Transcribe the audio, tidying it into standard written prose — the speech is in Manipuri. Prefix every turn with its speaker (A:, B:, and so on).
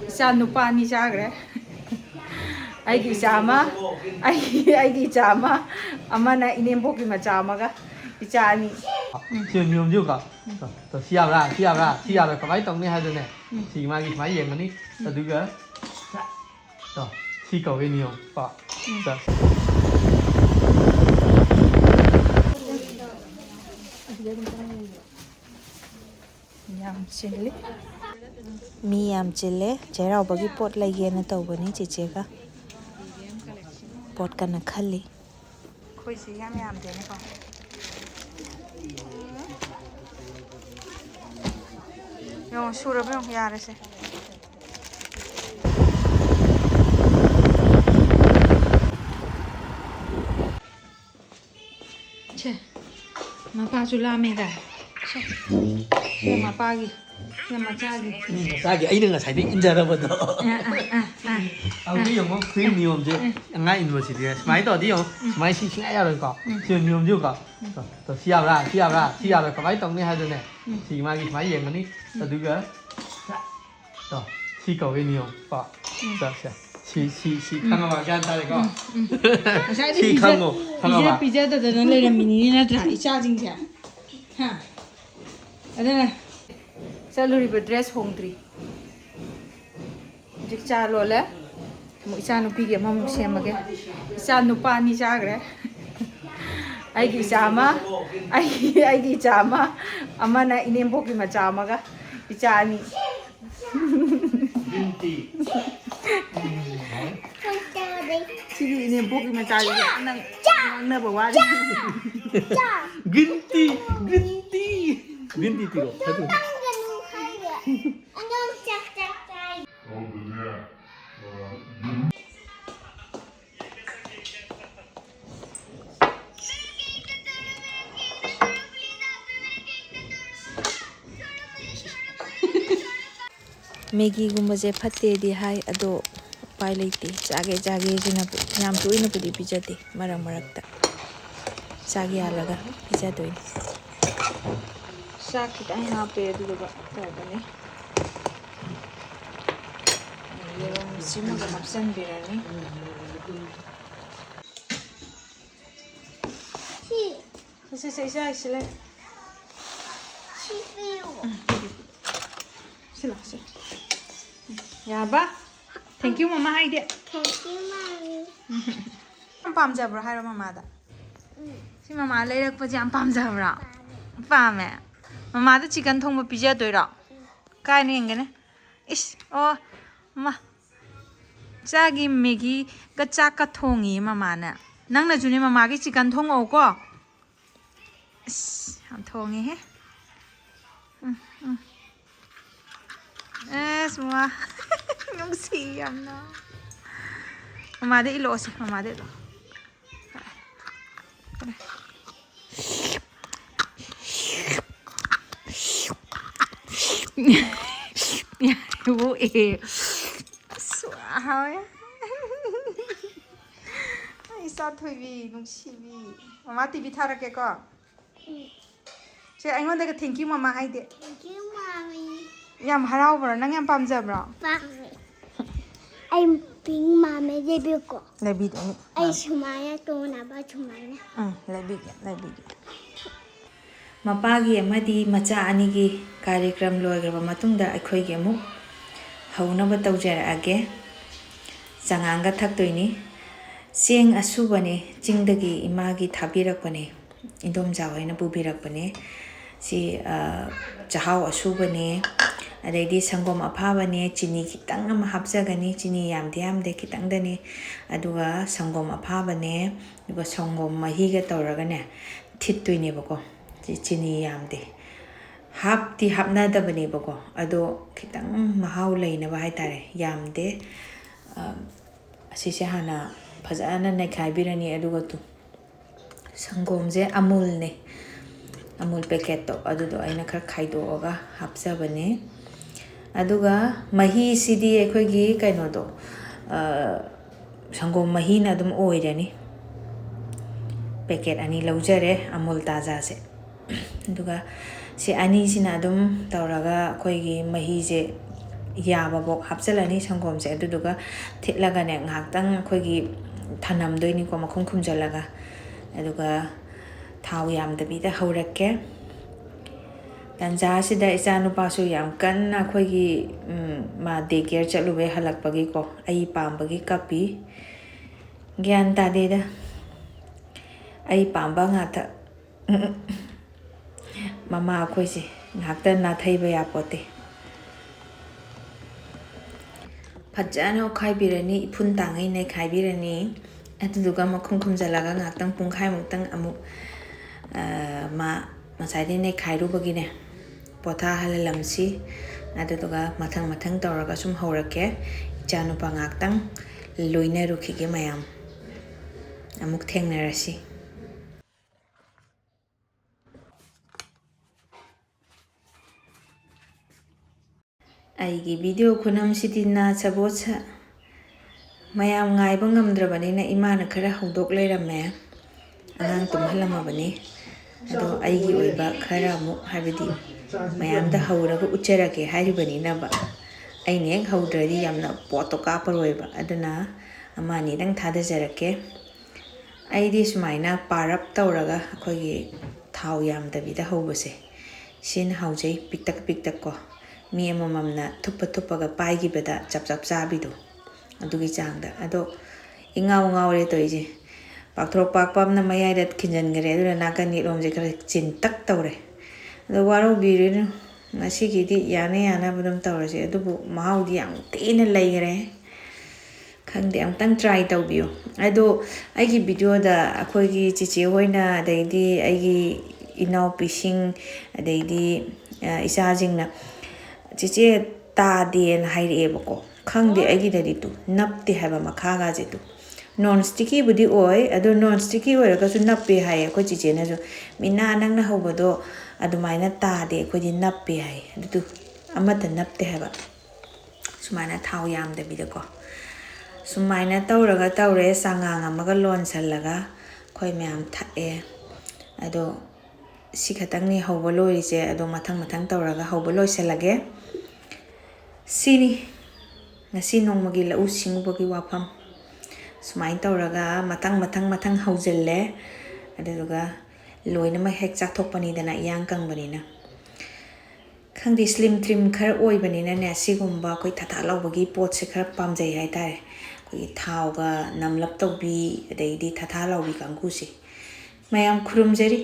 A: Icha nupani chagre. Aigi chama. Aigi chama. Amana enembok machaga. Icha ani.
B: Chưa nhiều nhiều cả. Tôi xia ra có mấy tông này hai đứa này. Chỉ mà cái máy gì mà ní. Tôi đưa cái. Rồi, xi cầu cái nhiều. Có. Rồi.
A: Yam chili.
C: Mi yam chile, chera bagi pot lagi na tau bani chiche ka. Pot ka na khali.
A: Khoi si yam de ne ko. Yo sura bro yare se. Che. Ma pa chu la me ga. Che ma pa gi. Che ma cha gi.
B: Machaga ấy đừng là xài đi India đâu vậy đó. Ông cái dùng có khuyên nhiều không chứ? Ngay university máy tao đi không? Máy xí xí ai rồi có? Chưa nhiều không chứ có? Tôi xia ra có mấy tông này hai đứa này. Chỉ mà cái máy gì mà ní. Tôi đưa cái. Rồi, xí cầu cái nhiều. Có. Rồi, xí khăn vào cái ta này có. Xí khăn vào.
A: Pizza pizza đó nó lấy làm mini na try cha jing cha. Ha. Ada saluri be dress hongdri. Jik cha lo le. Mo cha nu pi ge mam sem ge. Cha nu pa ni cha gre. Aigi chama. Aigi chama. Amana enembok machaga. Icha ani. Chili enembok machaga nang na ba wa.
B: Ginti tiro. Aduh.
C: Maggi gumba je phatte di hai ado pai leite chage jina yam tu ina pudi pijate marang marakta chage alaga pijatoi
A: Sakit ay hape dulu ba ta ni. Yung simo ga mapsan birani. Kasi isa sila. Sila. Ya ba? Thank you mama hai de.
D: Thank you, mommy.
A: Am pam jabra hai mama da. Si mama lai rak pa jam pam jabra. Pam me. Mama da chicken thong ma pizza doi ra. Kai ni ngene. Is oh mama. Chagi Maggi ga chak ka thongi mama na. Nang na juni mama gi chicken thong o ko. Is am thongi he. Semua yung siyam na. Mama de ilo si mama de ilo. Wo suah ya. Ay sa thui nung sibi. Mama TV thara ke ko. Che anh ngon de thank you mama hai de.
D: Thank you, mommy.
A: Yam harau bro nang yam pam jabra.
D: Mommy. I'm being mommy debut ko.
A: Lebi de.
D: Ay sumaya to na ba sumaya.
A: Lebi.
C: mapagi amadi macha anigi कार्यक्रम लोइग्रबा मतुंगदा अखोइगे मु हौनबा तौजरआगे चंगांगा थक्तोइनी सेंग असुबने चिंगदगी इमागी थाबिरकपने इंदोम जावैना पुबिरकपने सी chakhao असुबने अदैदी संगोम अफाबने चिनी खितंग अमा हाबजगनी चिनी यामदे खितंगदने अदुगा संगोम अफाबने अदुगा संगोम महीगा तौरगने थित्तोइनेबको चिनी यामदे हापती हापनादबनेबको अदो खितंग महाउ लेनबा हाइतारे यामदे असिसे हाना फजाना नैखाइबिरनी अदुगा तु संगोमजे अमूल ने अमूल पैकेट तो अदुदो आइना खर खाइदोगा हापजबने अदुगा मही सिदी एखोगी कैनोदो संगोम मही ना दुम ओइरनी पैकेट अनि लौजरे अमूल ताजा से अदुगा से अनि सिना दुम तौरगा कोइगी मही जे ꯌꯥꯕꯐꯥꯎ ꯍꯥꯞꯆꯤꯜꯂꯅꯤ ꯁꯪꯒꯣꯝꯁꯦ ꯑꯗꯨꯗꯨꯒ ꯊꯤꯠꯂꯒꯅꯦ ꯉꯥꯏꯍꯥꯛꯇꯪ ꯑꯩꯈꯣꯏꯒꯤ ꯊꯅꯝꯗꯣꯏꯅꯤꯀꯣ ꯃꯈꯨꯝ ꯈꯨꯝꯖꯤꯜꯂꯒ ꯑꯗꯨꯒ ꯊꯥꯎ ꯌꯥꯝꯗꯕꯤꯗ ꯍꯧꯔꯛꯀꯦ ꯇꯟꯖꯥꯁꯤꯗ ꯏꯆꯥꯅꯨꯄꯥꯁꯨ ꯌꯥꯝ ꯀꯟꯅ ꯑꯩꯈꯣꯏꯒꯤ ꯃꯥ ꯗꯦ ꯀꯦꯌꯔ ꯆꯠꯂꯨꯕꯩ ꯍꯜꯂꯛꯄꯒꯤꯀꯣ ꯑꯩ ꯄꯥꯝꯕꯒꯤ ꯀꯞꯄꯤ ꯒ꯭ꯌꯥꯟ ꯇꯥꯗꯦꯗ ꯑꯩ ꯄꯥꯝꯕ ꯉꯥꯛꯇ ꯃꯃꯥ ꯑꯩꯈꯣꯏꯁꯦ ꯉꯥꯛꯇ ꯅꯥꯊꯩꯕ ꯌꯥꯄꯣꯠꯇꯦ ꯐꯖꯅ ꯑꯣꯠꯈꯥꯏꯕꯤꯔꯅꯤ ꯏꯐꯨꯟ ꯇꯥꯡꯉꯩ ꯅꯩꯈꯥꯏꯕꯤꯔꯅꯤ ꯑꯗꯨꯗꯨꯒ ꯃꯈꯨꯝ ꯈꯨꯝꯖꯤꯜꯂꯒ ꯉꯥꯛꯇꯪ ꯄꯨꯡꯈꯥꯏꯃꯨꯛꯇꯪ ꯑꯃꯨꯛ ꯃꯥ ꯉꯁꯥꯏꯗꯩ ꯅꯩꯈꯥꯏꯔꯨꯕꯒꯤꯅꯦ ꯄꯣꯊꯥꯍꯜꯂꯝꯁꯤ ꯑꯗꯨꯗꯨꯒ ꯃꯊꯪ ꯃꯊꯪ ꯇꯧꯔꯒ ꯁꯨꯝ ꯍꯧꯔꯛꯀꯦ ꯏꯆꯥꯅꯨꯄꯥ ꯉꯥꯛꯇꯪ ꯂꯣꯏꯅꯔꯨꯈꯤꯒꯦ ꯃꯌꯥꯝ ꯑꯃꯨꯛ ꯊꯦꯡꯅꯔꯁꯤ ꯑꯩꯒꯤ ꯚꯤꯗꯤꯑꯣ ꯈꯨꯅꯝꯁꯤꯗꯤ ꯅꯥ ꯆꯕꯣꯠꯁ ꯃꯌꯥꯝ ꯉꯥꯏꯕ ꯉꯝꯗ꯭ꯔꯕꯅꯤꯅ ꯏꯃꯥꯅ ꯈꯔ ꯍꯧꯗꯣꯛ ꯂꯩꯔꯝꯃꯦ ꯑꯉꯥꯡ ꯇꯨꯝꯍꯜꯂꯝꯃꯕꯅꯤ ꯑꯗꯣ ꯑꯩꯒꯤ ꯑꯣꯏꯕ ꯈꯔ ꯑꯃꯨꯛ ꯍꯥꯏꯕꯗꯤ ꯃꯌꯥꯝꯗ ꯍꯧꯔꯒ ꯎꯠꯆꯔꯒꯦ ꯍꯥꯏꯔꯤꯕꯅꯤꯅꯕ ꯑꯩꯅ ꯍꯦꯛ ꯍꯧꯗ꯭ꯔꯗꯤ ꯌꯥꯝꯅ ꯄꯣꯠꯇꯣ ꯀꯥꯞꯄꯔꯣꯏꯕ ꯑꯗꯨꯅ ꯑꯃ ꯑꯅꯤꯗꯪ ꯊꯥꯗꯖꯔꯛꯀꯦ ꯑꯩꯗꯤ ꯁꯨꯃꯥꯏꯅ ꯄꯥꯔꯞ ꯇꯧꯔꯒ ꯑꯩꯈꯣꯏꯒꯤ ꯊꯥꯎ ꯌꯥꯝꯗꯕꯤꯗ ꯍꯧꯕꯁꯦ ꯁꯤꯅ ꯍꯥꯎꯖꯩ ꯄꯤꯛꯇꯛ ꯄꯤꯛꯇꯛꯀꯣ ꯃꯤ ꯑꯃꯃꯝꯅ ꯊꯨꯞꯄꯒ ꯄꯥꯏꯈꯤꯕꯗ ꯆꯞ ꯆꯥꯕꯤꯗꯣ ꯑꯗꯨꯒꯤ ꯆꯥꯡꯗ ꯑꯗꯣ ꯏꯉꯥꯎ ꯉꯥꯎꯔꯦ ꯇꯧꯔꯤꯁꯦ ꯄꯥꯛꯊꯣꯔꯛ ꯄꯥꯛꯄ ꯑꯃꯅ ꯃꯌꯥꯏꯗ ꯈꯤꯟꯖꯤꯟꯈꯔꯦ ꯑꯗꯨꯅ ꯅꯥꯀꯟ ꯌꯦꯠꯂꯣꯝꯁꯦ ꯈꯔ ꯆꯤꯟꯇꯛ ꯇꯧꯔꯦ ꯑꯗꯣ ꯋꯥꯔꯧꯕꯤꯔꯨꯅꯨ ꯉꯁꯤꯒꯤꯗꯤ ꯌꯥꯅ ꯌꯥꯅꯕ ꯑꯗꯨꯝ ꯇꯧꯔꯁꯦ ꯑꯗꯨꯕꯨ ꯃꯍꯥꯎꯗꯤ ꯌꯥꯝ ꯊꯤꯅ ꯂꯩꯈꯔꯦ ꯈꯪꯗꯦ ꯑꯃꯨꯛꯇꯪ ꯇ꯭ꯔꯥꯏ ꯇꯧꯕꯤꯌꯨ ꯑꯗꯣ ꯑꯩꯒꯤ ꯚꯤꯗꯤꯑꯣꯗ ꯑꯩꯈꯣꯏꯒꯤ ꯆꯤꯆꯦ ꯍꯣꯏꯅ ꯑꯗꯩꯗꯤ ꯑꯩꯒꯤ ꯏꯅꯥꯎꯄꯤꯁꯤꯡ ꯑꯗꯩꯗꯤ ꯏꯆꯥꯁꯤꯡꯅ ꯆꯤꯆꯦ ꯇꯥꯗꯦꯅ ꯍꯥꯏꯔꯛꯑꯦꯕꯀꯣ ꯈꯪꯗꯦ ꯑꯩꯒꯤꯗꯗꯤ ꯅꯞꯇꯦ ꯍꯥꯏꯕ ꯃꯈꯥꯒꯁꯦ ꯅꯣꯟ ꯁ꯭ꯇꯤꯛꯀꯤꯕꯨꯗꯤ ꯑꯣꯏ ꯑꯗꯣ ꯅꯣꯟ ꯁ꯭ꯇꯤꯛꯀꯤ ꯑꯣꯏꯔꯒꯁꯨ ꯅꯞꯄꯦ ꯍꯥꯏꯌꯦ ꯑꯩꯈꯣꯏ ꯆꯤꯆꯦꯅꯁꯨ ꯃꯤꯅꯥ ꯅꯪꯅ ꯍꯧꯕꯗꯣ ꯑꯗꯨꯃꯥꯏꯅ ꯇꯥꯗꯦ ꯑꯩꯈꯣꯏꯗꯤ ꯅꯞꯄꯦ ꯍꯥꯏꯌꯦ ꯑꯗꯨꯗꯨ ꯑꯃꯠꯇ ꯅꯞꯇꯦ ꯍꯥꯏꯕ ꯁꯨꯃꯥꯏꯅ ꯊꯥꯎ ꯌꯥꯝꯗꯕꯤꯗꯀꯣ ꯁꯨꯃꯥꯏꯅ ꯇꯧꯔꯒ ꯇꯧꯔꯦ ꯆꯉꯥꯡ ꯑꯃꯒ ꯂꯣꯟꯁꯤꯜꯂꯒ ꯑꯩꯈꯣꯏ ꯃꯌꯥꯝ ꯊꯛꯑꯦ ꯑꯗꯣ ꯁꯤ ꯈꯛꯇꯪꯅꯤ ꯍꯧꯕ ꯂꯣꯏꯔꯤꯁꯦ ꯑꯗꯣ ꯃꯊꯪ ꯃꯊꯪ ꯇꯧꯔꯒ ꯍꯧꯕ ꯂꯣꯏꯁꯤꯜꯂꯒꯦ ꯁꯤꯅꯤ ꯉꯁꯤ ꯅꯣꯡꯃꯒꯤ ꯂꯧꯎ ꯁꯤꯡꯎꯕꯒꯤ ꯋꯥꯐꯝ ꯁꯨꯃꯥꯏꯅ ꯇꯧꯔꯒ ꯃꯊꯪ ꯍꯧꯖꯤꯜꯂꯦ ꯑꯗꯨꯗꯨꯒ ꯂꯣꯏꯅꯃꯛ ꯍꯦꯛ ꯆꯥꯊꯣꯛꯄꯅꯤꯗꯅ ꯏꯌꯥꯡ ꯀꯪꯕꯅꯤꯅ ꯈꯪꯗꯦ ꯁ꯭ꯂꯤꯝ ꯇ꯭ꯔꯤꯝ ꯈꯔ ꯑꯣꯏꯕꯅꯤꯅꯅꯦ ꯁꯤꯒꯨꯝꯕ ꯑꯩꯈꯣꯏ ꯊꯥꯊꯥ ꯂꯧꯕꯒꯤ ꯄꯣꯠꯁꯦꯈꯔ ꯄꯥꯝꯖꯩ ꯍꯥꯏꯇꯥꯔꯦ ꯑꯩꯈꯣꯏꯒꯤ ꯊꯥꯎꯒ ꯅꯝꯂꯞ ꯇꯧꯕꯤ ꯑꯗꯩꯗꯤ ꯊꯥꯊꯥ ꯂꯧꯕꯤ ꯀꯥꯡꯕꯨꯁꯦ ꯃꯌꯥꯝ ꯈꯨꯔꯨꯝꯖꯔꯤ